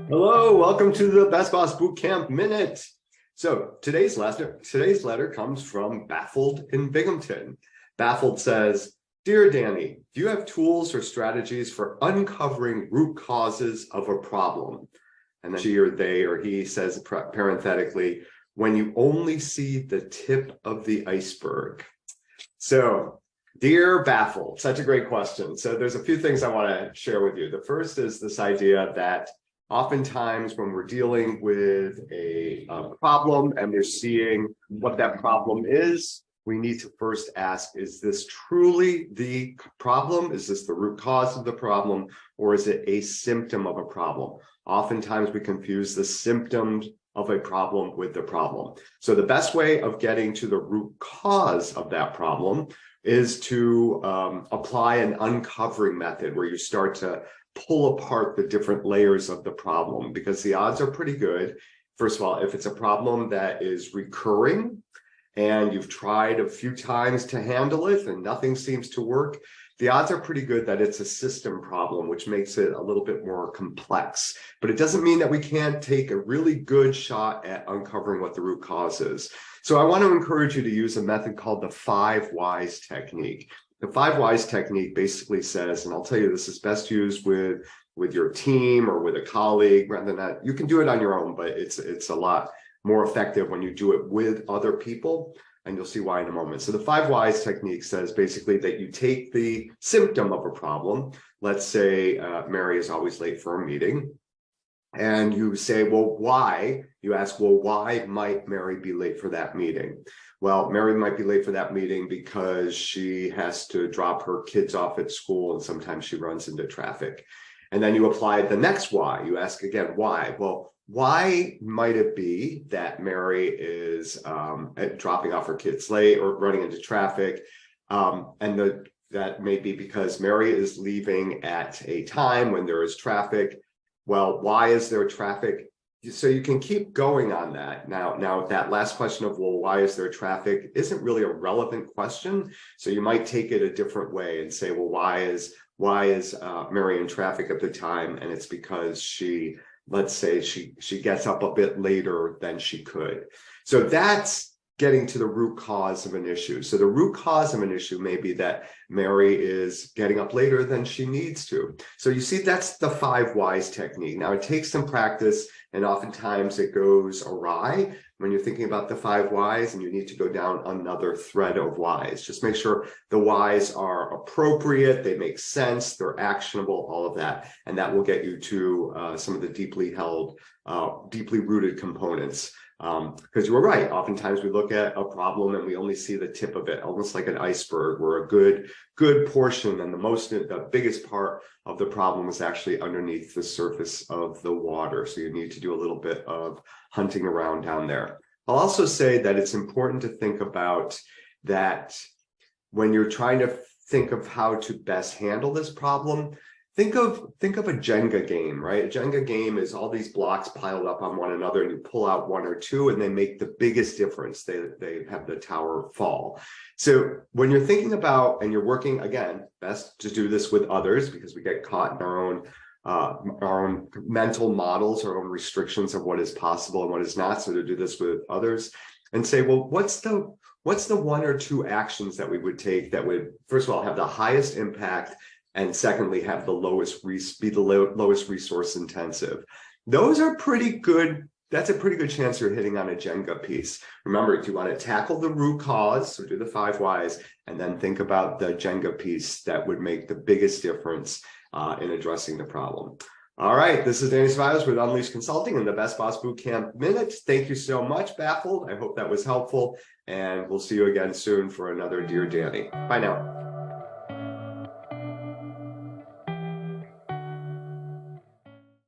Hello, welcome to the Best Boss Bootcamp Minute. So today's letter comes from Baffled in Binghamton. Baffled says, "Dear Danny, do you have tools or strategies for uncovering root causes of a problem?" And then she or they or he says parenthetically, "when you only see the tip of the iceberg." So, dear Baffled, such a great question. So there's a few things I want to share with you. The first is this idea that oftentimes when we're dealing with a problem and we're seeing what that problem is, we need to first ask, is this truly the problem? Is this the root cause of the problem? Or is it a symptom of a problem? Oftentimes we confuse the symptoms of a problem with the problem. So the best way of getting to the root cause of that problem is to apply an uncovering method where you start to pull apart the different layers of the problem, because the odds are pretty good. First of all, if it's a problem that is recurring and you've tried a few times to handle it and nothing seems to work, the odds are pretty good that it's a system problem, which makes it a little bit more complex. But it doesn't mean that we can't take a really good shot at uncovering what the root cause is. So I want to encourage you to use a method called the 5 whys technique. The 5 whys technique basically says, and I'll tell you this is best used with your team or with a colleague rather than that. You can do it on your own, but it's a lot more effective when you do it with other people, and you'll see why in a moment. So the 5 whys technique says basically that you take the symptom of a problem. Let's say Mary is always late for a meeting, and you say, well, why? You ask, well, why might Mary be late for that meeting? Well, Mary might be late for that meeting because she has to drop her kids off at school and sometimes she runs into traffic. And then you apply the next why. You ask again, why? Well, why might it be that Mary is dropping off her kids late or running into traffic? That may be because Mary is leaving at a time when there is traffic. Well, why is there traffic? So you can keep going on that. Now that last question of, well, why is there traffic isn't really a relevant question. So you might take it a different way and say, well, why is Mary in traffic at the time? And it's because let's say she gets up a bit later than she could. So that's getting to the root cause of an issue. So the root cause of an issue may be that Mary is getting up later than she needs to. So you see, that's the 5 whys technique. Now it takes some practice, and oftentimes it goes awry when you're thinking about the 5 whys and you need to go down another thread of whys. Just make sure the whys are appropriate, they make sense, they're actionable, all of that. And that will get you to some of the deeply held, deeply rooted components. Because you were right, oftentimes we look at a problem and we only see the tip of it, almost like an iceberg, where a good portion and the biggest part of the problem is actually underneath the surface of the water. So you need to do a little bit of hunting around down there. I'll also say that it's important to think about that when you're trying to think of how to best handle this problem. Think of a Jenga game, right? A Jenga game is all these blocks piled up on one another, and you pull out one or two and they make the biggest difference. They have the tower fall. So when you're thinking about, and you're working, again, best to do this with others, because we get caught in our own mental models, our own restrictions of what is possible and what is not. So to do this with others and say, well, what's the 1 or 2 actions that we would take that would, first of all, have the highest impact, and secondly, have the lowest resource intensive. Those are pretty good. That's a pretty good chance you're hitting on a Jenga piece. Remember, you want to tackle the root cause, so do the 5 whys, and then think about the Jenga piece that would make the biggest difference in addressing the problem. All right, this is Danny Ceballos with Unleashed Consulting and the Best Boss Bootcamp Minute. Thank you so much, Baffled. I hope that was helpful, and we'll see you again soon for another Dear Danny. Bye now.